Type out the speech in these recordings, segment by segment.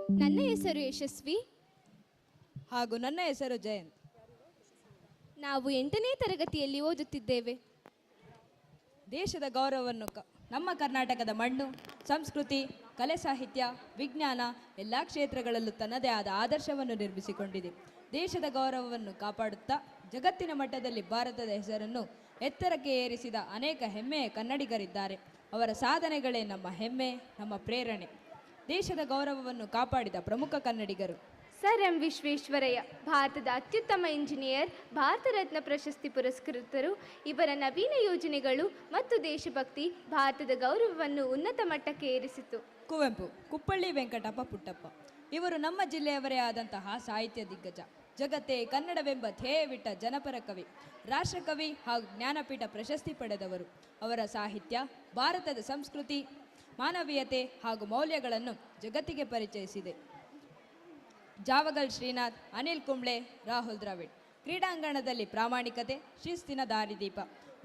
ನನ್ನ ಹೆಸರು ಯಶಸ್ವಿ ಹಾಗೂ ನನ್ನ ಹೆಸರು ಜಯಂತ್. ನಾವು 8ನೇ ತರಗತಿಯಲ್ಲಿ ಓದುತ್ತಿದ್ದೇವೆ. ದೇಶದ ಗೌರವವನ್ನು ನಮ್ಮ ಕರ್ನಾಟಕದ ಮಣ್ಣು, ಸಂಸ್ಕೃತಿ, ಕಲೆ, ಸಾಹಿತ್ಯ, ವಿಜ್ಞಾನ ಎಲ್ಲ ಕ್ಷೇತ್ರಗಳಲ್ಲೂ ತನ್ನದೇ ಆದ ಆದರ್ಶವನ್ನು ನಿರ್ಮಿಸಿಕೊಂಡಿದೆ. ದೇಶದ ಗೌರವವನ್ನು ಕಾಪಾಡುತ್ತಾ ಜಗತ್ತಿನ ಮಟ್ಟದಲ್ಲಿ ಭಾರತದ ಹೆಸರನ್ನು ಎತ್ತರಕ್ಕೆ ಏರಿಸಿದ ಅನೇಕ ಹೆಮ್ಮೆಯ ಕನ್ನಡಿಗರಿದ್ದಾರೆ. ಅವರ ಸಾಧನೆಗಳೇ ನಮ್ಮ ಹೆಮ್ಮೆ, ನಮ್ಮ ಪ್ರೇರಣೆ. ದೇಶದ ಗೌರವವನ್ನು ಕಾಪಾಡಿದ ಪ್ರಮುಖ ಕನ್ನಡಿಗರು: ಸರ್ ಎಂ ವಿಶ್ವೇಶ್ವರಯ್ಯ, ಭಾರತದ ಅತ್ಯುತ್ತಮ ಇಂಜಿನಿಯರ್, ಭಾರತ ರತ್ನ ಪ್ರಶಸ್ತಿ ಪುರಸ್ಕೃತರು. ಇವರ ನವೀನ ಯೋಜನೆಗಳು ಮತ್ತು ದೇಶಭಕ್ತಿ ಭಾರತದ ಗೌರವವನ್ನು ಉನ್ನತ ಮಟ್ಟಕ್ಕೆ ಏರಿಸಿತು. ಕುವೆಂಪು, ಕುಪ್ಪಳ್ಳಿ ವೆಂಕಟಪ್ಪ ಪುಟ್ಟಪ್ಪ, ಇವರು ನಮ್ಮ ಜಿಲ್ಲೆಯವರೇ ಆದಂತಹ ಸಾಹಿತ್ಯ ದಿಗ್ಗಜ. ಜಗತ್ತೇ ಕನ್ನಡವೆಂಬ ಧ್ಯೇಯವಿಟ್ಟ ಜನಪರ ಕವಿ, ರಾಷ್ಟ್ರಕವಿ ಹಾಗೂ ಜ್ಞಾನಪೀಠ ಪ್ರಶಸ್ತಿ ಪಡೆದವರು. ಅವರ ಸಾಹಿತ್ಯ ಭಾರತದ ಸಂಸ್ಕೃತಿ, ಮಾನವೀಯತೆ ಹಾಗೂ ಮೌಲ್ಯಗಳನ್ನು ಜಗತ್ತಿಗೆ ಪರಿಚಯಿಸಿದೆ. ಜಾವಗಲ್ ಶ್ರೀನಾಥ್, ಅನಿಲ್ ಕುಂಬ್ಳೆ, ರಾಹುಲ್ ದ್ರಾವಿಡ್ ಕ್ರೀಡಾಂಗಣದಲ್ಲಿ ಪ್ರಾಮಾಣಿಕತೆ, ಶಿಸ್ತಿನ ದಾರಿದೀಪ.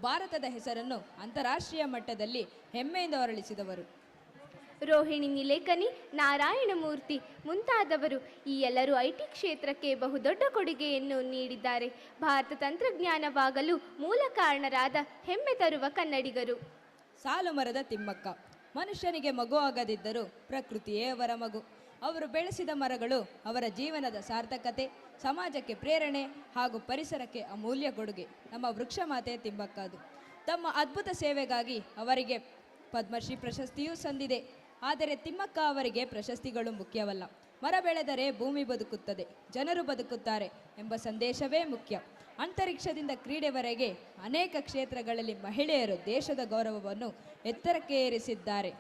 ಭಾರತದ ಹೆಸರನ್ನು ಅಂತಾರಾಷ್ಟ್ರೀಯ ಮಟ್ಟದಲ್ಲಿ ಹೆಮ್ಮೆಯಿಂದ ಹೊರಳಿಸಿದವರು. ರೋಹಿಣಿ ನಿಲೇಕನಿ, ನಾರಾಯಣಮೂರ್ತಿ ಮುಂತಾದವರು ಈ ಎಲ್ಲರೂ ಐಟಿ ಕ್ಷೇತ್ರಕ್ಕೆ ಬಹುದೊಡ್ಡ ಕೊಡುಗೆಯನ್ನು ನೀಡಿದ್ದಾರೆ. ಭಾರತ ತಂತ್ರಜ್ಞಾನವಾಗಲು ಮೂಲ ಕಾರಣರಾದ ಹೆಮ್ಮೆ ತರುವ ಕನ್ನಡಿಗರು. ಸಾಲು ಮರದ ತಿಮ್ಮಕ್ಕ, ಮನುಷ್ಯನಿಗೆ ಮಗು ಆಗದಿದ್ದರೂ ಪ್ರಕೃತಿಯೇ ಅವರ ಮಗು. ಅವರು ಬೆಳೆಸಿದ ಮರಗಳು ಅವರ ಜೀವನದ ಸಾರ್ಥಕತೆ, ಸಮಾಜಕ್ಕೆ ಪ್ರೇರಣೆ ಹಾಗೂ ಪರಿಸರಕ್ಕೆ ಅಮೂಲ್ಯ ಕೊಡುಗೆ. ನಮ್ಮ ವೃಕ್ಷ ಮಾತೆ ತಿಮ್ಮಕ್ಕದು. ತಮ್ಮ ಅದ್ಭುತ ಸೇವೆಗಾಗಿ ಅವರಿಗೆ ಪದ್ಮಶ್ರೀ ಪ್ರಶಸ್ತಿಯೂ ಸಂದಿದೆ. ಆದರೆ ತಿಮ್ಮಕ್ಕ ಅವರಿಗೆ ಪ್ರಶಸ್ತಿಗಳು ಮುಖ್ಯವಲ್ಲ. ಮರ ಬೆಳೆದರೆ ಭೂಮಿ ಬದುಕುತ್ತದೆ, ಜನರು ಬದುಕುತ್ತಾರೆ ಎಂಬ ಸಂದೇಶವೇ ಮುಖ್ಯ. ಅಂತರಿಕ್ಷದಿಂದ ಕ್ರೀಡೆವರೆಗೆ ಅನೇಕ ಕ್ಷೇತ್ರಗಳಲ್ಲಿ ಮಹಿಳೆಯರು ದೇಶದ ಗೌರವವನ್ನು ಎತ್ತರಕ್ಕೆ ಏರಿಸಿದ್ದಾರೆ.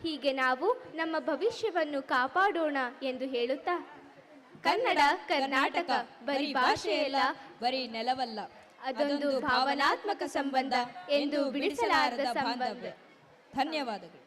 ಹೀಗೆ ನಾವು ನಮ್ಮ ಭವಿಷ್ಯವನ್ನು ಕಾಪಾಡೋಣ ಎಂದು ಹೇಳುತ್ತಾ, ಕನ್ನಡ ಕರ್ನಾಟಕ ಬರೀ ಭಾಷೆಯಲ್ಲ, ಬರೀ ನೆಲವಲ್ಲ, ಅದೊಂದು ಭಾವನಾತ್ಮಕ ಸಂಬಂಧ ಎಂದು ಬಿಡಿಸಲಾರದ ಬಾಂಧವ್ಯ. ಧನ್ಯವಾದಗಳು.